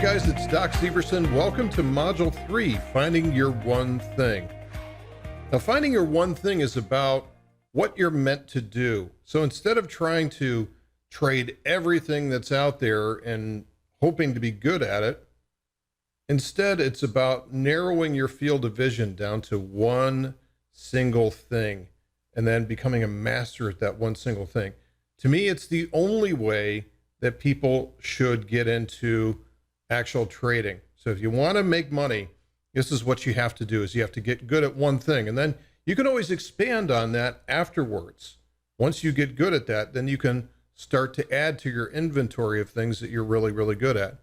guys, it's Doc Severson. Welcome to Module 3, Finding Your One Thing. Now, finding your one thing is about what you're meant to do. So instead of trying to trade everything that's out there and hoping to be good at it, instead it's about narrowing your field of vision down to one single thing and then becoming a master at that one single thing. To me, it's the only way that people should get into actual trading. So if you want to make money, this is what you have to do, is you have to get good at one thing. And then you can always expand on that afterwards. Once you get good at that, then you can start to add to your inventory of things that you're really, really good at.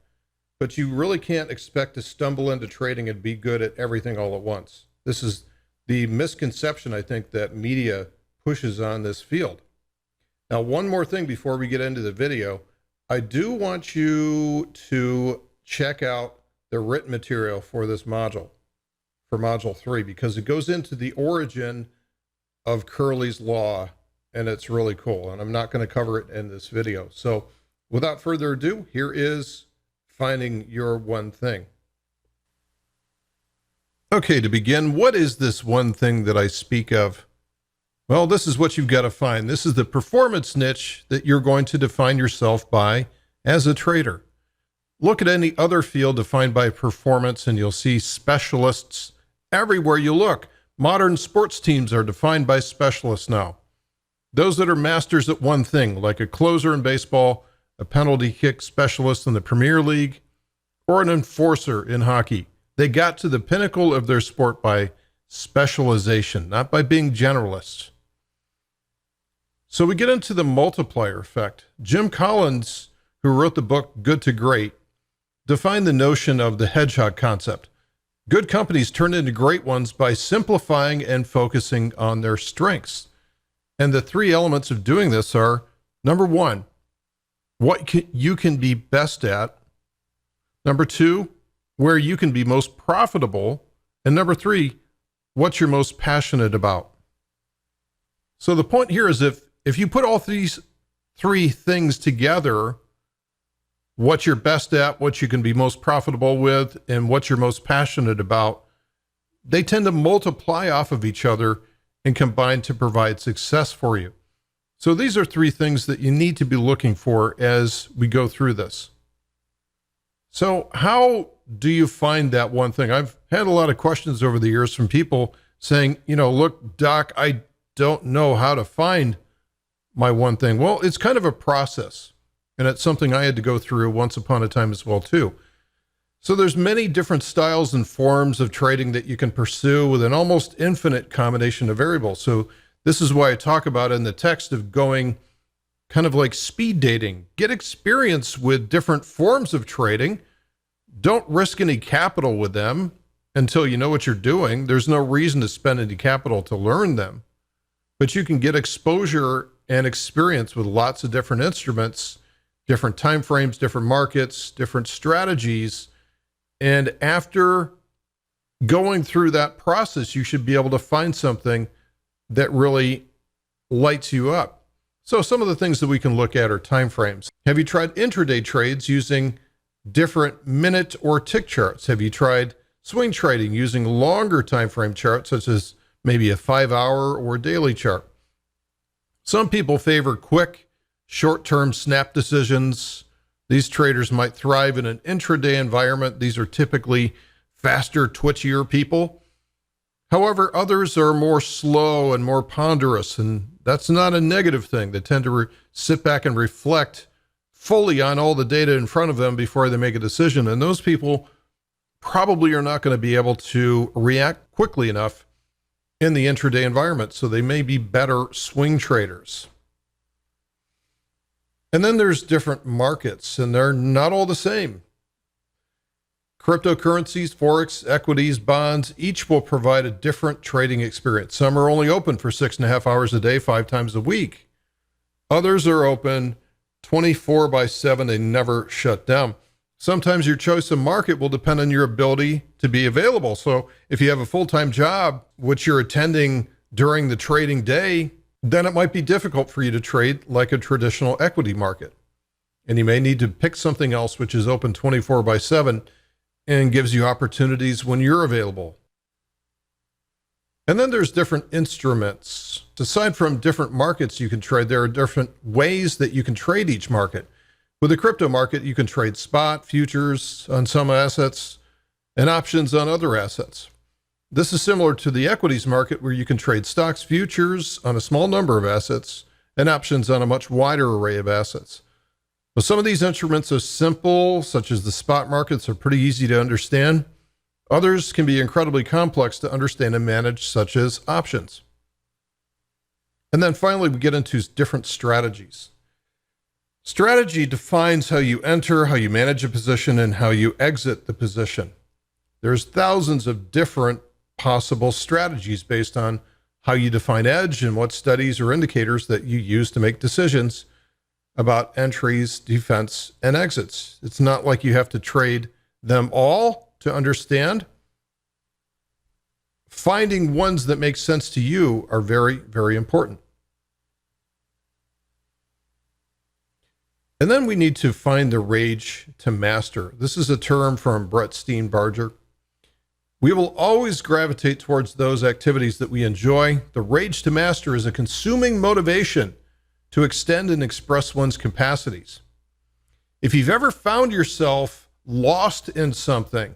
But you really can't expect to stumble into trading and be good at everything all at once. This is the misconception, I think, that media pushes on this field. Now, one more thing before we get into the video. I do want you to check out the written material for this module, for Module 3, because it goes into the origin of Curley's Law, and it's really cool. And I'm not going to cover it in this video. So without further ado, here is Finding Your One Thing. Okay, to begin, what is this one thing that I speak of? Well, this is what you've got to find. This is the performance niche that you're going to define yourself by as a trader. Look at any other field defined by performance and you'll see specialists everywhere you look. Modern sports teams are defined by specialists now. Those that are masters at one thing, like a closer in baseball, a penalty kick specialist in the Premier League, or an enforcer in hockey. They got to the pinnacle of their sport by specialization, not by being generalists. So we get into the multiplier effect. Jim Collins, who wrote the book Good to Great, defined the notion of the hedgehog concept. Good companies turn into great ones by simplifying and focusing on their strengths. And the three elements of doing this are, number one, what you can be best at. Number two, where you can be most profitable. And number three, what you're most passionate about. So the point here is if you put all these three things together, what you're best at, what you can be most profitable with, and what you're most passionate about, they tend to multiply off of each other and combine to provide success for you. So these are three things that you need to be looking for as we go through this. So how do you find that one thing? I've had a lot of questions over the years from people saying, look, Doc, I don't know how to find my one thing. Well, it's kind of a process. And it's something I had to go through once upon a time as well, too. So there's many different styles and forms of trading that you can pursue with an almost infinite combination of variables. So this is why I talk about in the text of going kind of like speed dating. Get experience with different forms of trading. Don't risk any capital with them until you know what you're doing. There's no reason to spend any capital to learn them. But you can get exposure and experience with lots of different instruments, different time frames, different markets, different strategies. And after going through that process, you should be able to find something that really lights you up. So some of the things that we can look at are time frames. Have you tried intraday trades using different minute or tick charts? Have you tried swing trading using longer time frame charts, such as maybe a 5-hour or daily chart? Some people favor quick, short-term snap decisions. These traders might thrive in an intraday environment. These are typically faster, twitchier people. However, others are more slow and more ponderous, and that's not a negative thing. They tend to sit back and reflect fully on all the data in front of them before they make a decision. And those people probably are not going to be able to react quickly enough in the intraday environment, so they may be better swing traders. And then there's different markets, and they're not all the same. Cryptocurrencies, Forex, equities, bonds, each will provide a different trading experience. Some are only open for 6.5 hours a day, 5 times a week. Others are open 24/7. They never shut down. Sometimes your choice of market will depend on your ability to be available. So if you have a full-time job, which you're attending during the trading day, then it might be difficult for you to trade like a traditional equity market. And you may need to pick something else which is open 24/7 and gives you opportunities when you're available. And then there's different instruments. Aside from different markets you can trade, there are different ways that you can trade each market. With the crypto market, you can trade spot, futures on some assets, and options on other assets. This is similar to the equities market, where you can trade stocks, futures on a small number of assets, and options on a much wider array of assets. But some of these instruments are simple, such as the spot markets, are pretty easy to understand. Others can be incredibly complex to understand and manage, such as options. And then finally, we get into different strategies. Strategy defines how you enter, how you manage a position, and how you exit the position. There's thousands of different possible strategies based on how you define edge and what studies or indicators that you use to make decisions about entries, defense, and exits. It's not like you have to trade them all to understand. Finding ones that make sense to you are very, very important. And then we need to find the rage to master. This is a term from Brett Steenbarger. We will always gravitate towards those activities that we enjoy. The rage to master is a consuming motivation to extend and express one's capacities. If you've ever found yourself lost in something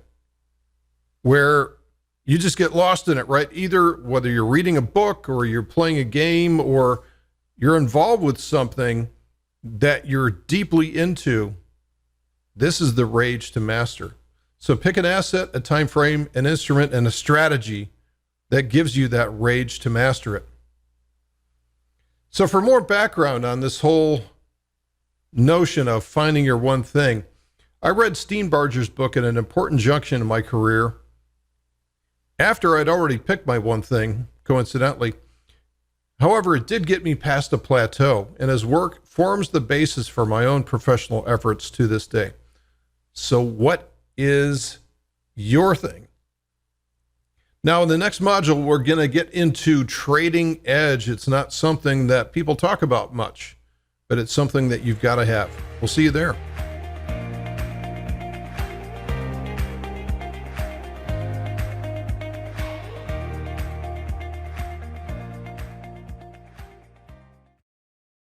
where you just get lost in it, right? Either whether you're reading a book or you're playing a game or you're involved with something that you're deeply into, this is the rage to master. So pick an asset, a time frame, an instrument, and a strategy that gives you that rage to master it. So for more background on this whole notion of finding your one thing, I read Steenbarger's book at an important junction in my career after I'd already picked my one thing, coincidentally. However, it did get me past a plateau, and his work forms the basis for my own professional efforts to this day. So what is your thing? Now, in the next module, we're going to get into trading edge. It's not something that people talk about much, but it's something that you've got to have. We'll see you there.